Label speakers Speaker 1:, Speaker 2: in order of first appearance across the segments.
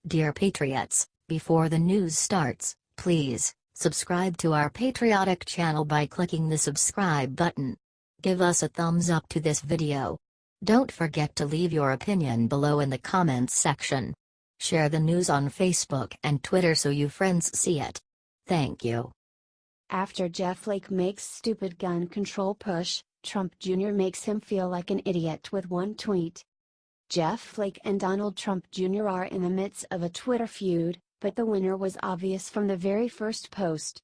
Speaker 1: Dear Patriots, before the news starts, please subscribe to our patriotic channel by clicking the subscribe button. Give us a thumbs up to this video. Don't forget to leave your opinion below in the comments section. Share the news on Facebook and Twitter so you friends see it. Thank you.
Speaker 2: After Jeff Flake makes stupid gun control push, Trump Jr. makes him feel like an idiot with one tweet. Jeff Flake and Donald Trump Jr. are in the midst of a Twitter feud, but the winner was obvious from the very first post.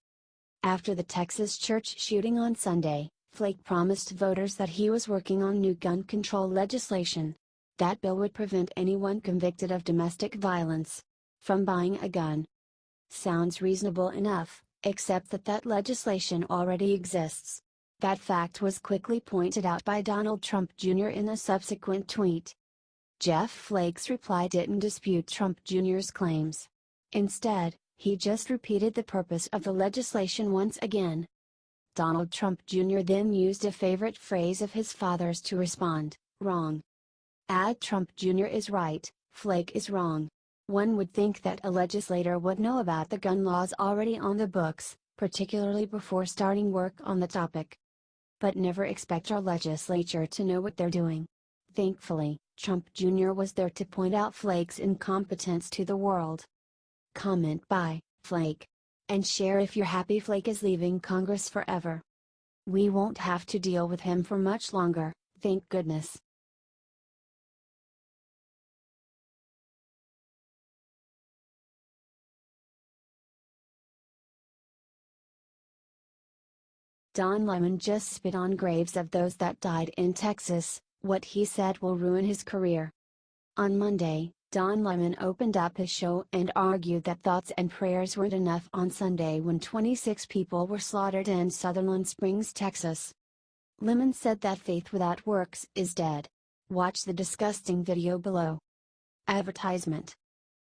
Speaker 2: After the Texas church shooting on Sunday, Flake promised voters that he was working on new gun control legislation. That bill would prevent anyone convicted of domestic violence from buying a gun. Sounds reasonable enough, except that legislation already exists. That fact was quickly pointed out by Donald Trump Jr. in a subsequent tweet. Jeff Flake's reply didn't dispute Trump Jr.'s claims. Instead, he just repeated the purpose of the legislation once again. Donald Trump Jr. then used a favorite phrase of his father's to respond, "Wrong." Add Trump Jr. is right, Flake is wrong. One would think that a legislator would know about the gun laws already on the books, particularly before starting work on the topic. But never expect our legislature to know what they're doing. Thankfully, Trump Jr. was there to point out Flake's incompetence to the world. Comment by Flake. And share if you're happy Flake is leaving Congress forever. We won't have to deal with him for much longer, thank goodness. Don Lemon just spit on graves of those that died in Texas. What he said will ruin his career. On Monday, Don Lemon opened up his show and argued that thoughts and prayers weren't enough on Sunday when 26 people were slaughtered in Sutherland Springs, Texas. Lemon said that faith without works is dead. Watch the disgusting video below. Advertisement.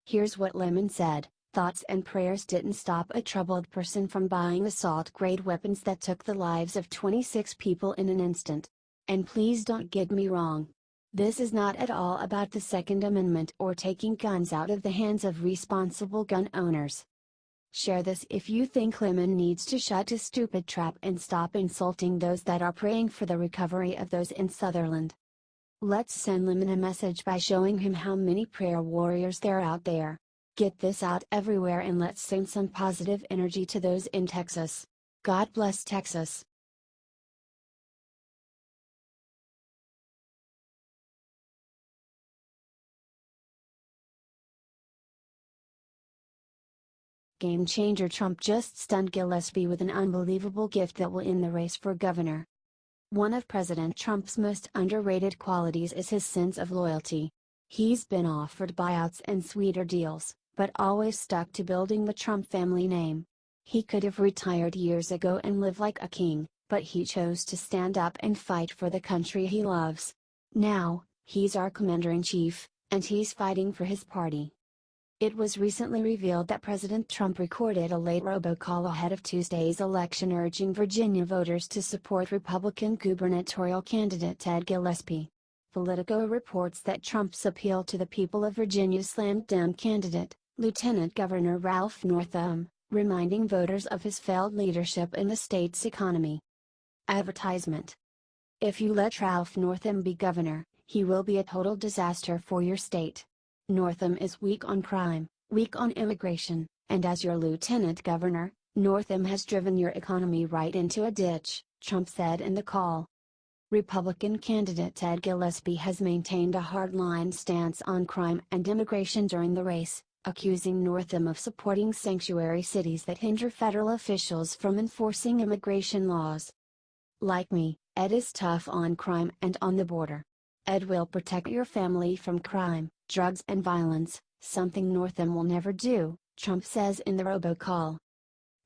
Speaker 2: Here's what Lemon said: thoughts and prayers didn't stop a troubled person from buying assault-grade weapons that took the lives of 26 people in an instant. And please don't get me wrong. This is not at all about the Second Amendment or taking guns out of the hands of responsible gun owners. Share this if you think Lemon needs to shut his stupid trap and stop insulting those that are praying for the recovery of those in Sutherland. Let's send Lemon a message by showing him how many prayer warriors there are out there. Get this out everywhere and let's send some positive energy to those in Texas. God bless Texas. Game changer: Trump just stunned Gillespie with an unbelievable gift that will end the race for governor. One of President Trump's most underrated qualities is his sense of loyalty. He's been offered buyouts and sweeter deals, but always stuck to building the Trump family name. He could have retired years ago and lived like a king, but he chose to stand up and fight for the country he loves. Now, he's our commander-in-chief, and he's fighting for his party. It was recently revealed that President Trump recorded a late robocall ahead of Tuesday's election urging Virginia voters to support Republican gubernatorial candidate Ted Gillespie. Politico reports that Trump's appeal to the people of Virginia slammed down candidate, Lieutenant Governor Ralph Northam, reminding voters of his failed leadership in the state's economy. Advertisement. If you let Ralph Northam be governor, he will be a total disaster for your state. Northam is weak on crime, weak on immigration, and as your lieutenant governor, Northam has driven your economy right into a ditch, Trump said in the call. Republican candidate Ted Gillespie has maintained a hardline stance on crime and immigration during the race, accusing Northam of supporting sanctuary cities that hinder federal officials from enforcing immigration laws. Like me, Ed is tough on crime and on the border. Ed will protect your family from crime, drugs and violence, something Northam will never do, Trump says in the robocall.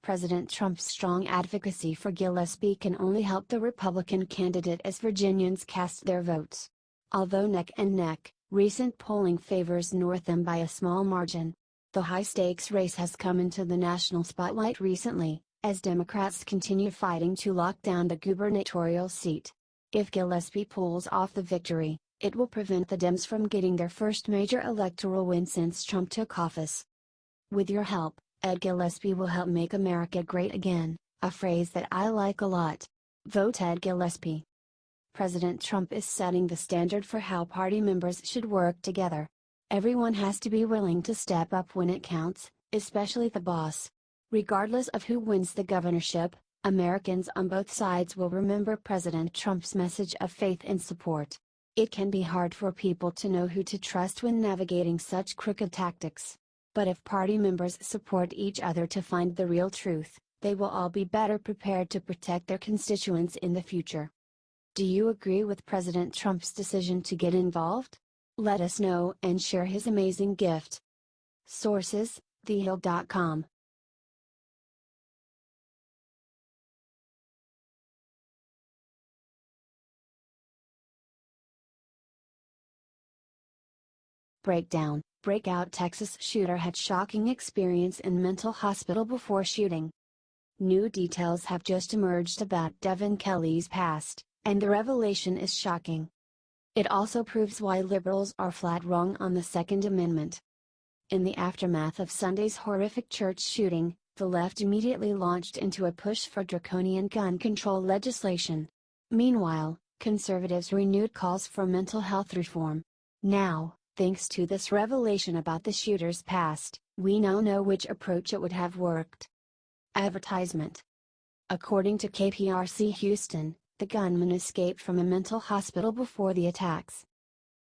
Speaker 2: President Trump's strong advocacy for Gillespie can only help the Republican candidate as Virginians cast their votes. Although neck and neck, recent polling favors Northam by a small margin. The high-stakes race has come into the national spotlight recently, as Democrats continue fighting to lock down the gubernatorial seat. If Gillespie pulls off the victory, It will prevent the Dems from getting their first major electoral win since Trump took office. With your help, Ed Gillespie will help make America great again, a phrase that I like a lot. Vote Ed Gillespie. President Trump is setting the standard for how party members should work together. Everyone has to be willing to step up when it counts, especially the boss. Regardless of who wins the governorship, Americans on both sides will remember President Trump's message of faith and support. It can be hard for people to know who to trust when navigating such crooked tactics. But if party members support each other to find the real truth, they will all be better prepared to protect their constituents in the future. Do you agree with President Trump's decision to get involved? Let us know and share his amazing gift. Sources: thehill.com. Breakout Texas shooter had shocking experience in mental hospital before shooting. New details have just emerged about Devin Kelly's past, and the revelation is shocking. It also proves why liberals are flat wrong on the Second Amendment. In the aftermath of Sunday's horrific church shooting, the left immediately launched into a push for draconian gun control legislation. Meanwhile, conservatives renewed calls for mental health reform. Now, thanks to this revelation about the shooter's past, we now know which approach it would have worked. Advertisement. According to KPRC Houston, the gunman escaped from a mental hospital before the attacks.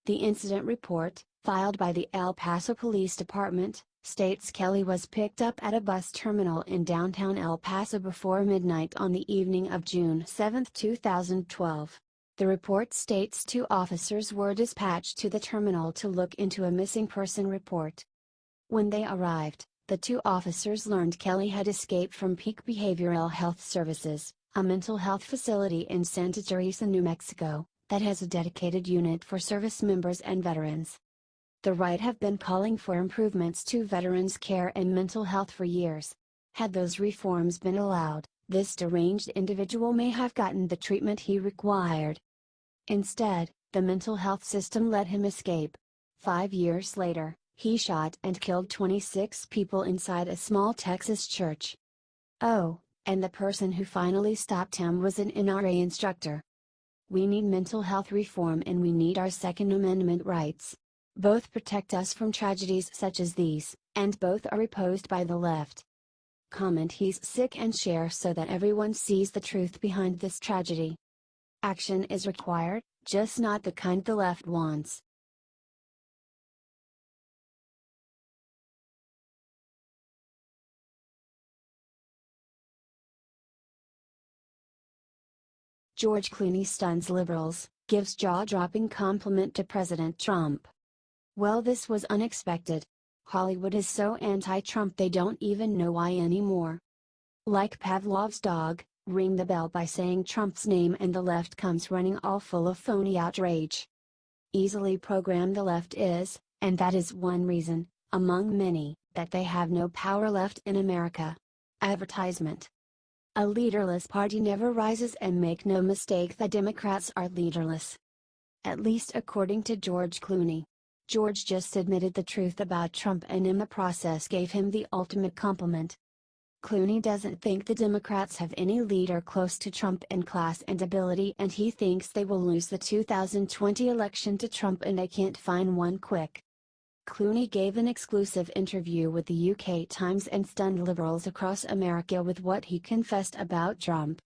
Speaker 2: The incident report, filed by the El Paso Police Department, states Kelly was picked up at a bus terminal in downtown El Paso before midnight on the evening of June 7, 2012. The report states 2 officers were dispatched to the terminal to look into a missing person report. When they arrived, the 2 officers learned Kelly had escaped from Peak Behavioral Health Services, a mental health facility in Santa Teresa, New Mexico, that has a dedicated unit for service members and veterans. The right have been calling for improvements to veterans' care and mental health for years. Had those reforms been allowed, this deranged individual may have gotten the treatment he required. Instead, the mental health system let him escape. 5 years later, he shot and killed 26 people inside a small Texas church. Oh, and the person who finally stopped him was an NRA instructor. We need mental health reform and we need our Second Amendment rights. Both protect us from tragedies such as these, and both are opposed by the left. Comment "He's sick" and share so that everyone sees the truth behind this tragedy. Action is required, just not the kind the left wants. George Clooney stuns liberals, gives jaw-dropping compliment to President Trump. Well, this was unexpected. Hollywood is so anti-Trump they don't even know why anymore. Like Pavlov's dog, ring the bell by saying Trump's name and the left comes running all full of phony outrage. Easily programmed the left is, and that is one reason, among many, that they have no power left in America. Advertisement. A leaderless party never rises, and make no mistake, the Democrats are leaderless. At least according to George Clooney. George just admitted the truth about Trump and in the process gave him the ultimate compliment. Clooney doesn't think the Democrats have any leader close to Trump in class and ability, and he thinks they will lose the 2020 election to Trump, and they can't find one quick. Clooney gave an exclusive interview with the UK Times and stunned liberals across America with what he confessed about Trump.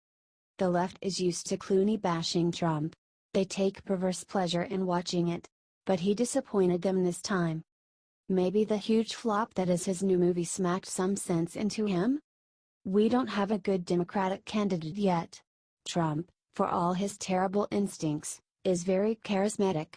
Speaker 2: The left is used to Clooney bashing Trump. They take perverse pleasure in watching it. But he disappointed them this time. Maybe the huge flop that is his new movie smacked some sense into him? We don't have a good Democratic candidate yet. Trump, for all his terrible instincts, is very charismatic.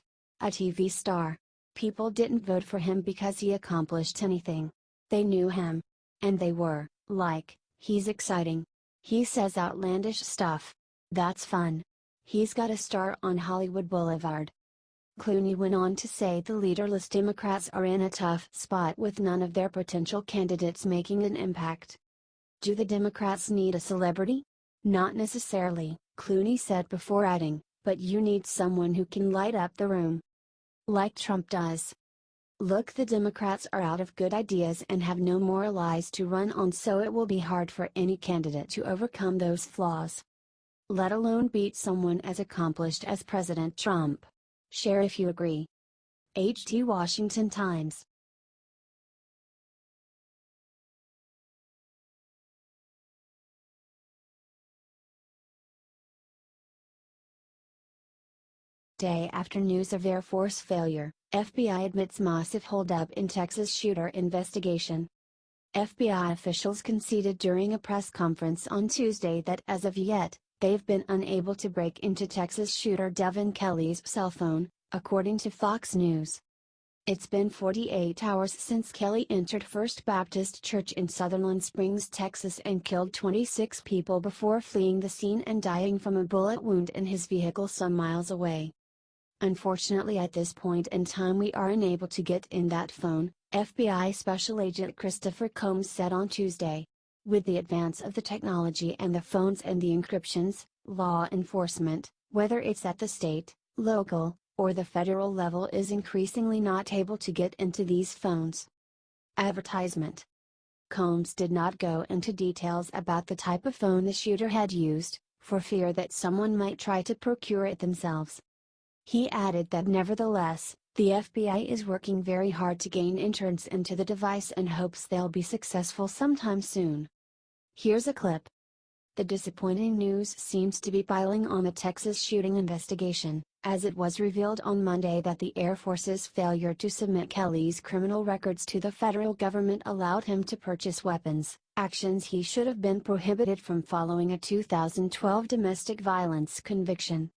Speaker 2: A TV star. People didn't vote for him because he accomplished anything. They knew him. And they were, like, he's exciting. He says outlandish stuff. That's fun. He's got a star on Hollywood Boulevard. Clooney went on to say the leaderless Democrats are in a tough spot with none of their potential candidates making an impact. Do the Democrats need a celebrity? Not necessarily, Clooney said before adding, but you need someone who can light up the room. Like Trump does. Look, the Democrats are out of good ideas and have no more lies to run on, so it will be hard for any candidate to overcome those flaws. Let alone beat someone as accomplished as President Trump. Share if you agree. HT Washington Times. Day after news of Air Force failure, FBI admits massive holdup in Texas shooter investigation. FBI officials conceded during a press conference on Tuesday that as of yet, they've been unable to break into Texas shooter Devin Kelly's cell phone, according to Fox News. It's been 48 hours since Kelly entered First Baptist Church in Sutherland Springs, Texas and killed 26 people before fleeing the scene and dying from a bullet wound in his vehicle some miles away. Unfortunately, at this point in time we are unable to get in that phone, FBI Special Agent Christopher Combs said on Tuesday. With the advance of the technology and the phones and the encryptions, law enforcement, whether it's at the state, local, or the federal level, is increasingly not able to get into these phones. Advertisement. Combs did not go into details about the type of phone the shooter had used, for fear that someone might try to procure it themselves. He added that nevertheless, the FBI is working very hard to gain entrance into the device and hopes they'll be successful sometime soon. Here's a clip. The disappointing news seems to be piling on the Texas shooting investigation, as it was revealed on Monday that the Air Force's failure to submit Kelly's criminal records to the federal government allowed him to purchase weapons, actions he should have been prohibited from following a 2012 domestic violence conviction.